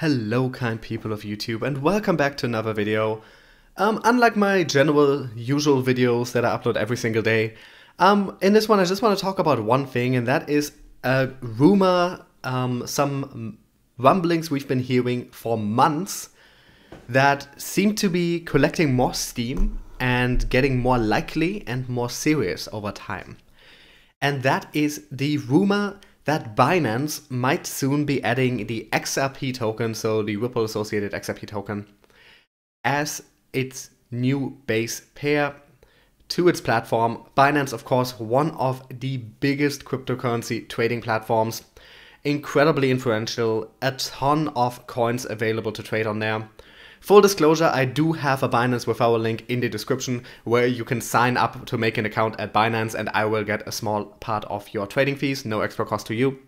Hello kind people of YouTube and welcome back to another video. Unlike my general usual videos that I upload every single day, in this one I just want to talk about one thing, and that is a rumor, some rumblings we've been hearing for months that seem to be collecting more steam and getting more likely and more serious over time. And that is the rumor that Binance might soon be adding the XRP token, so the Ripple associated XRP token, as its new base pair to its platform. Binance, of course, one of the biggest cryptocurrency trading platforms, incredibly influential, a ton of coins available to trade on there. Full disclosure, I do have a Binance referral link in the description where you can sign up to make an account at Binance and I will get a small part of your trading fees, no extra cost to you.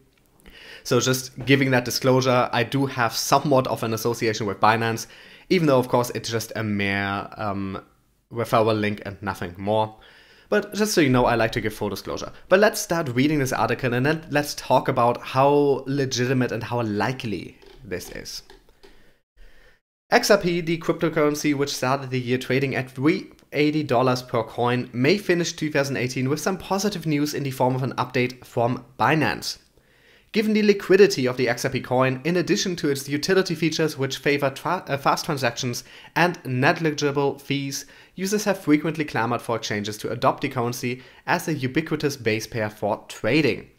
So just giving that disclosure, I do have somewhat of an association with Binance, even though of course it's just a mere referral link and nothing more. But just so you know, I like to give full disclosure. But let's start reading this article and then let's talk about how legitimate and how likely this is. XRP, the cryptocurrency which started the year trading at $380 per coin, may finish 2018 with some positive news in the form of an update from Binance. Given the liquidity of the XRP coin, in addition to its utility features which favor fast transactions and negligible fees, users have frequently clamored for exchanges to adopt the currency as a ubiquitous base pair for trading.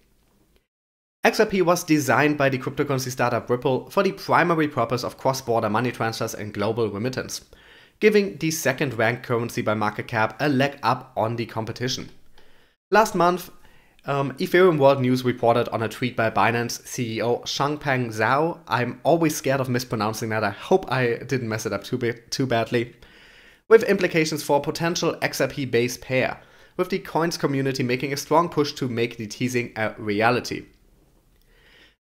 XRP was designed by the cryptocurrency startup Ripple for the primary purpose of cross-border money transfers and global remittance, giving the second-ranked currency by market cap a leg up on the competition. Last month, Ethereum World News reported on a tweet by Binance CEO Changpeng Zhao. I'm always scared of mispronouncing that. I hope I didn't mess it up too badly. With implications for a potential XRP-based pair, with the coins community making a strong push to make the teasing a reality.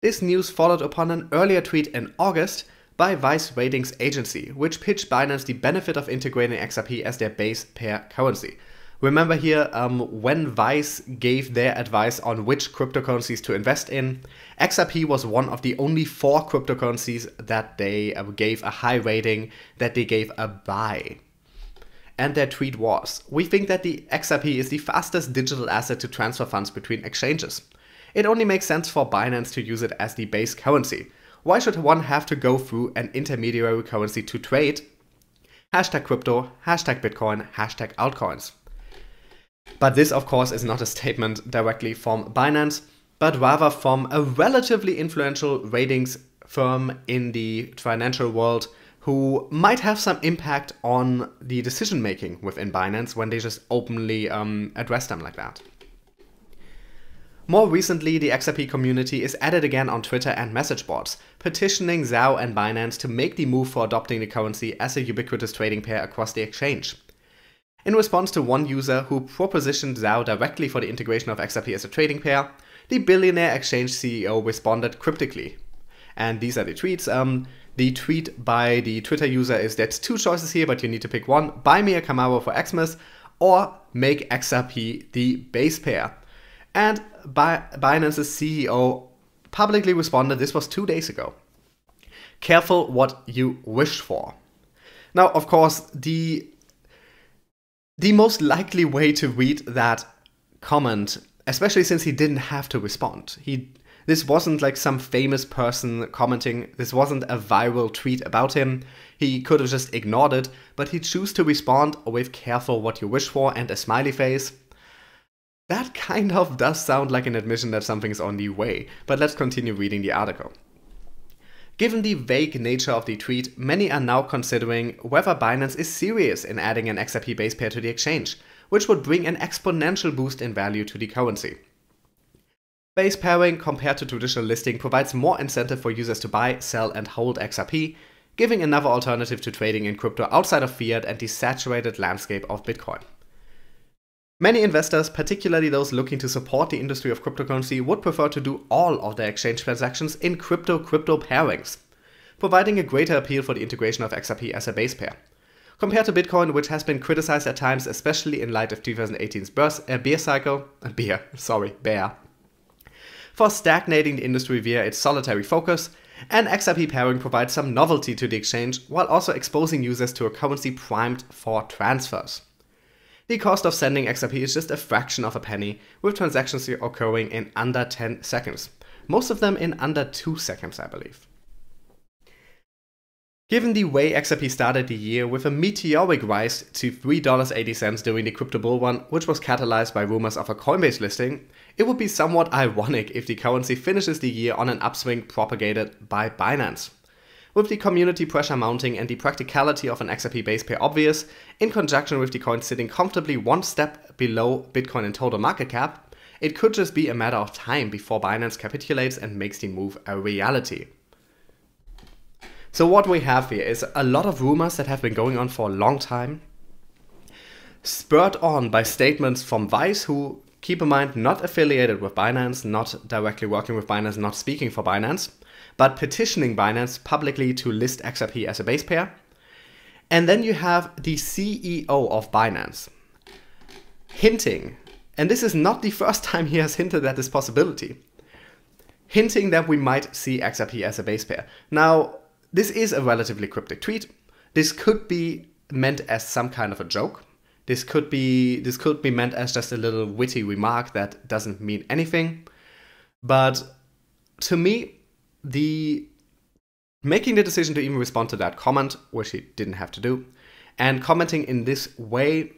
This news followed upon an earlier tweet in August by Vice Ratings Agency, which pitched Binance the benefit of integrating XRP as their base pair currency. Remember here, when Vice gave their advice on which cryptocurrencies to invest in, XRP was one of the only 4 cryptocurrencies that they gave a high rating, that they gave a buy. And their tweet was, "We think that the XRP is the fastest digital asset to transfer funds between exchanges. It only makes sense for Binance to use it as the base currency. Why should one have to go through an intermediary currency to trade? Hashtag crypto, hashtag Bitcoin, hashtag altcoins." But this, of course, is not a statement directly from Binance, but rather from a relatively influential ratings firm in the financial world who might have some impact on the decision making within Binance when they just openly address them like that. More recently, the XRP community is at it again on Twitter and message boards, petitioning Zhao and Binance to make the move for adopting the currency as a ubiquitous trading pair across the exchange. In response to one user who propositioned Zhao directly for the integration of XRP as a trading pair, the billionaire exchange CEO responded cryptically. And these are the tweets. The tweet by the Twitter user is, "There's 2 choices here, but you need to pick one. Buy me a Camaro for Xmas or make XRP the base pair." And Binance's CEO publicly responded, this was 2 days ago, "Careful what you wish for." Now, of course, the most likely way to read that comment, especially since he didn't have to respond. This wasn't like some famous person commenting, this wasn't a viral tweet about him. He could have just ignored it, but he chose to respond with "careful what you wish for" and a smiley face. That kind of does sound like an admission that something is on the way, but let's continue reading the article. Given the vague nature of the tweet, many are now considering whether Binance is serious in adding an XRP base pair to the exchange, which would bring an exponential boost in value to the currency. Base pairing compared to traditional listing provides more incentive for users to buy, sell and hold XRP, giving another alternative to trading in crypto outside of fiat and the saturated landscape of Bitcoin. Many investors, particularly those looking to support the industry of cryptocurrency, would prefer to do all of their exchange transactions in crypto-crypto pairings, providing a greater appeal for the integration of XRP as a base pair. Compared to Bitcoin, which has been criticized at times, especially in light of 2018's bear. for stagnating the industry via its solitary focus, and XRP pairing provides some novelty to the exchange while also exposing users to a currency primed for transfers. The cost of sending XRP is just a fraction of a penny, with transactions occurring in under 10 seconds. Most of them in under 2 seconds, I believe. Given the way XRP started the year with a meteoric rise to $3.80 during the crypto bull run, which was catalyzed by rumors of a Coinbase listing, it would be somewhat ironic if the currency finishes the year on an upswing propagated by Binance. With the community pressure mounting and the practicality of an XRP base pair obvious, in conjunction with the coin sitting comfortably one step below Bitcoin in total market cap, it could just be a matter of time before Binance capitulates and makes the move a reality. So what we have here is a lot of rumors that have been going on for a long time, spurred on by statements from Vice, who, keep in mind, not affiliated with Binance, not directly working with Binance, not speaking for Binance, but petitioning Binance publicly to list XRP as a base pair. And then you have the CEO of Binance hinting, and this is not the first time he has hinted at this possibility, hinting that we might see XRP as a base pair. Now, this is a relatively cryptic tweet. This could be meant as some kind of a joke. This could be meant as just a little witty remark that doesn't mean anything. But to me, making the decision to even respond to that comment, which he didn't have to do, and commenting in this way,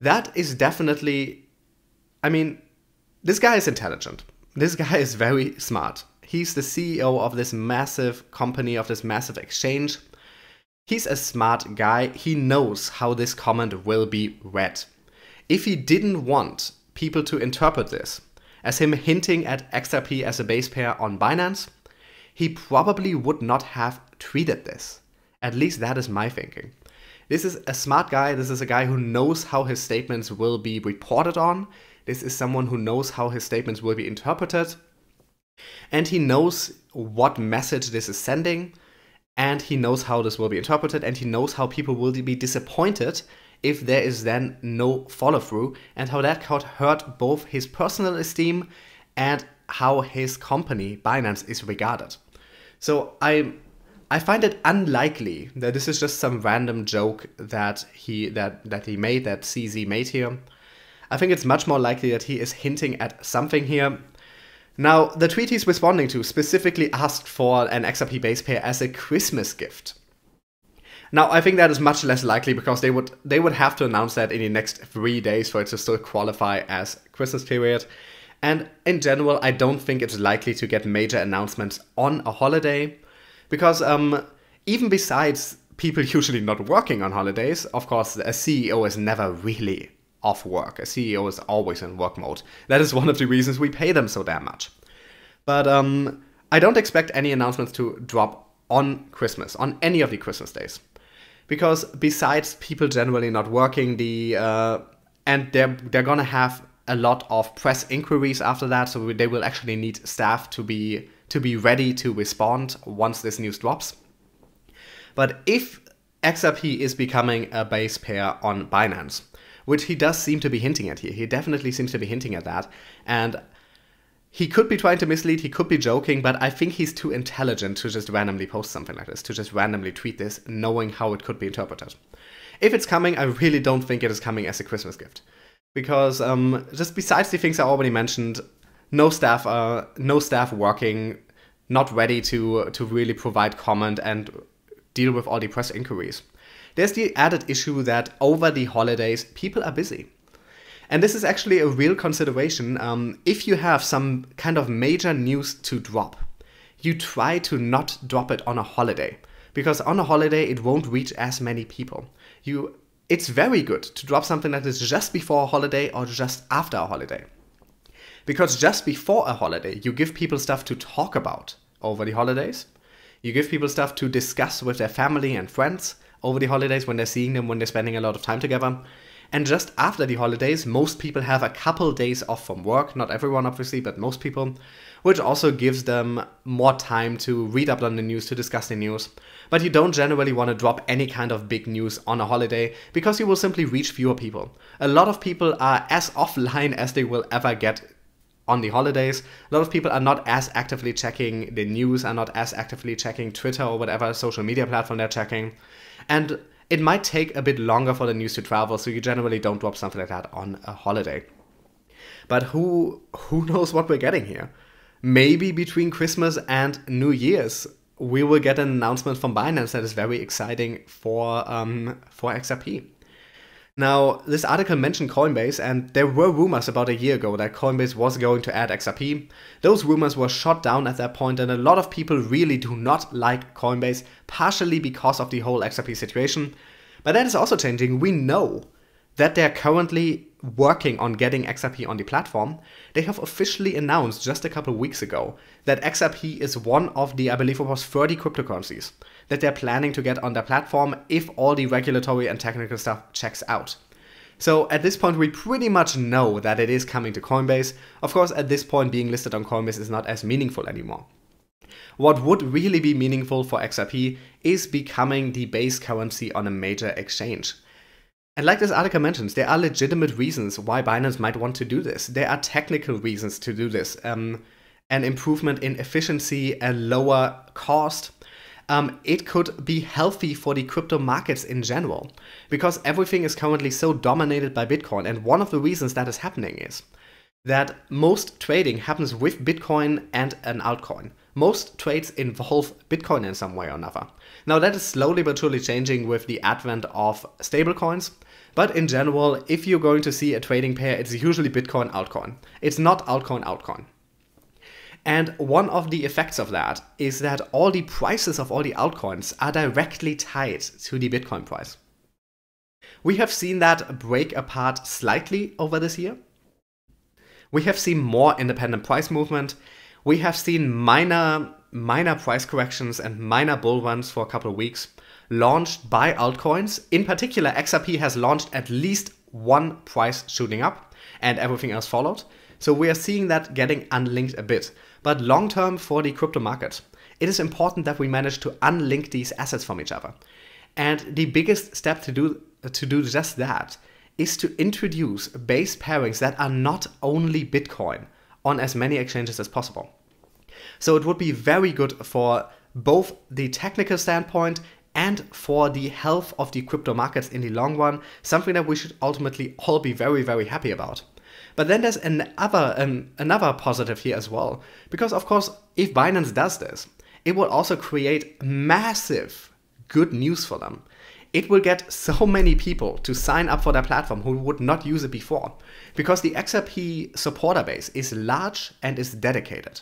that is definitely, I mean, this guy is intelligent. This guy is very smart. He's the CEO of this massive company, of this massive exchange. He's a smart guy. He knows how this comment will be read. If he didn't want people to interpret this as him hinting at XRP as a base pair on Binance, he probably would not have tweeted this. At least that is my thinking. This is a smart guy. This is a guy who knows how his statements will be reported on. This is someone who knows how his statements will be interpreted. And he knows what message this is sending, and he knows how this will be interpreted, and he knows how people will be disappointed if there is then no follow-through, and how that could hurt both his personal esteem and how his company, Binance, is regarded. So I find it unlikely that this is just some random joke that he made, that CZ made here. I think it's much more likely that he is hinting at something here. Now, the tweet he's responding to specifically asked for an XRP base pair as a Christmas gift. Now, I think that is much less likely because they would have to announce that in the next 3 days for it to still qualify as Christmas period. And in general, I don't think it's likely to get major announcements on a holiday because even besides people usually not working on holidays, of course, a CEO is never really off work. A CEO is always in work mode. That is one of the reasons we pay them so damn much. But I don't expect any announcements to drop on Christmas, on any of the Christmas days. Because besides people generally not working, and they're gonna have a lot of press inquiries after that, so they will actually need staff to be ready to respond once this news drops. But if XRP is becoming a base pair on Binance, which he does seem to be hinting at here. He definitely seems to be hinting at that. And he could be trying to mislead, he could be joking, but I think he's too intelligent to just randomly post something like this, to just randomly tweet this, knowing how it could be interpreted. If it's coming, I really don't think it is coming as a Christmas gift. Because just besides the things I already mentioned, no staff working, not ready to really provide comment and deal with all the press inquiries. There's the added issue that over the holidays, people are busy. And this is actually a real consideration. If you have some kind of major news to drop, you try to not drop it on a holiday. Because on a holiday, it won't reach as many people. It's very good to drop something that is just before a holiday or just after a holiday. Because just before a holiday, you give people stuff to talk about over the holidays. You give people stuff to discuss with their family and friends over the holidays when they're seeing them, when they're spending a lot of time together. And just after the holidays, most people have a couple days off from work. Not everyone, obviously, but most people. Which also gives them more time to read up on the news, to discuss the news. But you don't generally want to drop any kind of big news on a holiday because you will simply reach fewer people. A lot of people are as offline as they will ever get on the holidays. A lot of people are not as actively checking the news, are not as actively checking Twitter or whatever social media platform they're checking. And it might take a bit longer for the news to travel, so you generally don't drop something like that on a holiday. But who knows what we're getting here? Maybe between Christmas and New Year's, we will get an announcement from Binance that is very exciting for XRP. Now, this article mentioned Coinbase, and there were rumors about a year ago that Coinbase was going to add XRP. Those rumors were shot down at that point, and a lot of people really do not like Coinbase, partially because of the whole XRP situation. But that is also changing. We know that they're currently working on getting XRP on the platform. They have officially announced just a couple of weeks ago that XRP is one of the, I believe it was 30 cryptocurrencies that they're planning to get on their platform if all the regulatory and technical stuff checks out. So at this point, we pretty much know that it is coming to Coinbase. Of course, at this point, being listed on Coinbase is not as meaningful anymore. What would really be meaningful for XRP is becoming the base currency on a major exchange. And like this article mentions, there are legitimate reasons why Binance might want to do this. There are technical reasons to do this. An improvement in efficiency, a lower cost. It could be healthy for the crypto markets in general, because everything is currently so dominated by Bitcoin. And one of the reasons that is happening is that most trading happens with Bitcoin and an altcoin. Most trades involve Bitcoin in some way or another. Now that is slowly but surely changing with the advent of stablecoins. But in general, if you're going to see a trading pair, it's usually Bitcoin, altcoin. It's not altcoin, altcoin. And one of the effects of that is that all the prices of all the altcoins are directly tied to the Bitcoin price. We have seen that break apart slightly over this year. We have seen more independent price movement. We have seen minor price corrections and minor bull runs for a couple of weeks launched by altcoins. In particular, XRP has launched at least one price shooting up and everything else followed. So we are seeing that getting unlinked a bit. But long term for the crypto market, it is important that we manage to unlink these assets from each other. And the biggest step to do just that is to introduce base pairings that are not only Bitcoin on as many exchanges as possible. So it would be very good for both the technical standpoint and for the health of the crypto markets in the long run, something that we should ultimately all be very, very happy about. But then there's another positive here as well, because of course, if Binance does this, it will also create massive good news for them. It will get so many people to sign up for their platform who would not use it before, because the XRP supporter base is large and is dedicated.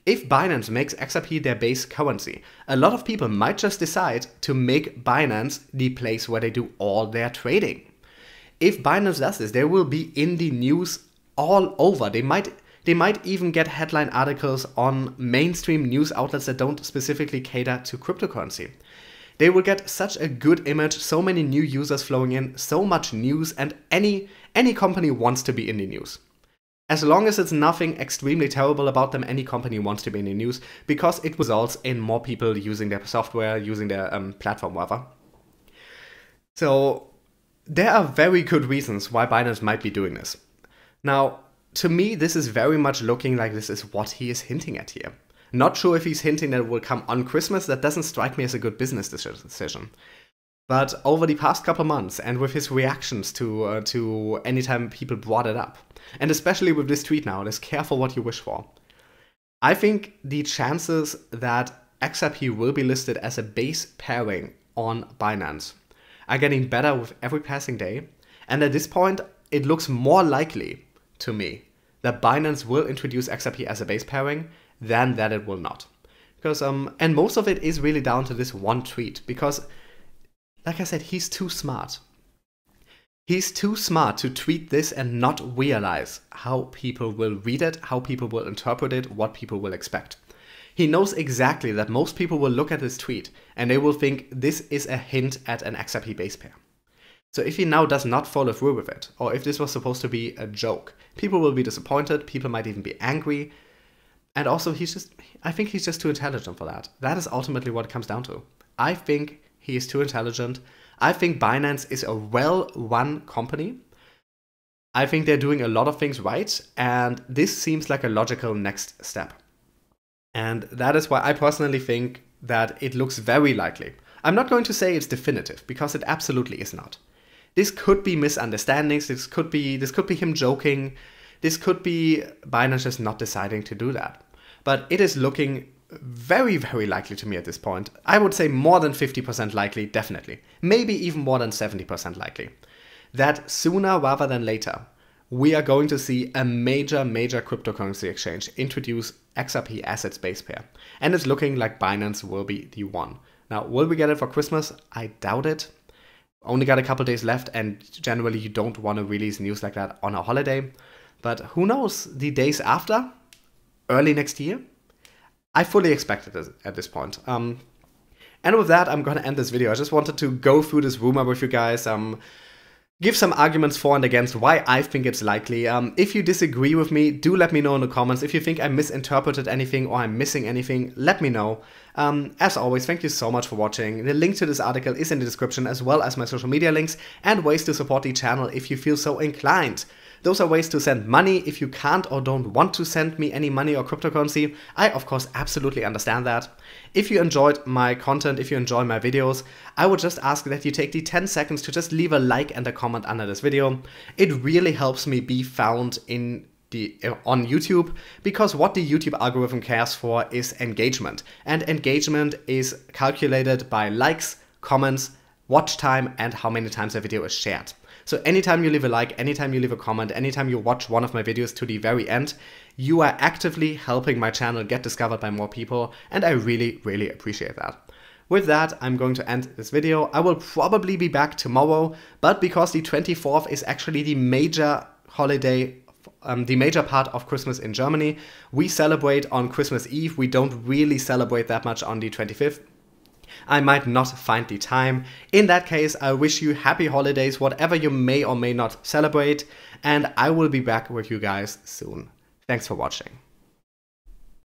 If Binance makes XRP their base currency, a lot of people might just decide to make Binance the place where they do all their trading. If Binance does this, they will be in the news all over. They might even get headline articles on mainstream news outlets that don't specifically cater to cryptocurrency. They will get such a good image, so many new users flowing in, so much news, and any company wants to be in the news. As long as it's nothing extremely terrible about them, any company wants to be in the news because it results in more people using their software, using their platform, whatever. So there are very good reasons why Binance might be doing this. Now, to me, this is very much looking like this is what he is hinting at here. Not sure if he's hinting that it will come on Christmas. That doesn't strike me as a good business decision. But over the past couple of months, and with his reactions to anytime people brought it up, and especially with this tweet now, this careful what you wish for, I think the chances that XRP will be listed as a base pairing on Binance are getting better with every passing day. And at this point, it looks more likely to me that Binance will introduce XRP as a base pairing than that it will not. Because and most of it is really down to this one tweet, because like I said, he's too smart. He's too smart to tweet this and not realize how people will read it, how people will interpret it, what people will expect. He knows exactly that most people will look at this tweet and they will think this is a hint at an XRP base pair. So if he now does not follow through with it, or if this was supposed to be a joke, people will be disappointed, people might even be angry. And also I think he's just too intelligent for that. That is ultimately what it comes down to. I think he is too intelligent. I think Binance is a well-run company. I think they're doing a lot of things right, and this seems like a logical next step. And that is why I personally think that it looks very likely. I'm not going to say it's definitive, because it absolutely is not. This could be misunderstandings, this could be him joking, this could be Binance just not deciding to do that. But it is looking very, very likely to me at this point. I would say more than 50% likely, definitely. Maybe even more than 70% likely. That sooner rather than later, we are going to see a major cryptocurrency exchange introduce XRP assets base pair. And it's looking like Binance will be the one. Now, will we get it for Christmas? I doubt it. Only got a couple days left, and generally you don't want to release news like that on a holiday. But who knows, the days after? Early next year? I fully expect it at this point. And with that, I'm going to end this video. I just wanted to go through this rumor with you guys, give some arguments for and against why I think it's likely. If you disagree with me, do let me know in the comments. If you think I misinterpreted anything or I'm missing anything, let me know. As always, thank you so much for watching. The link to this article is in the description, as well as my social media links and ways to support the channel if you feel so inclined. Those are ways to send money. If you can't or don't want to send me any money or cryptocurrency, I of course absolutely understand that. If you enjoyed my content, if you enjoy my videos, I would just ask that you take the 10 seconds to just leave a like and a comment under this video. It really helps me be found on YouTube, because what the YouTube algorithm cares for is engagement. And engagement is calculated by likes, comments, watch time, and how many times a video is shared. So anytime you leave a like, anytime you leave a comment, anytime you watch one of my videos to the very end, you are actively helping my channel get discovered by more people, and I really appreciate that. With that, I'm going to end this video. I will probably be back tomorrow, but because the 24th is actually the major holiday, the major part of Christmas in Germany, we celebrate on Christmas Eve. We don't really celebrate that much on the 25th. I might not find the time. In that case, I wish you happy holidays, whatever you may or may not celebrate, and I will be back with you guys soon. Thanks for watching.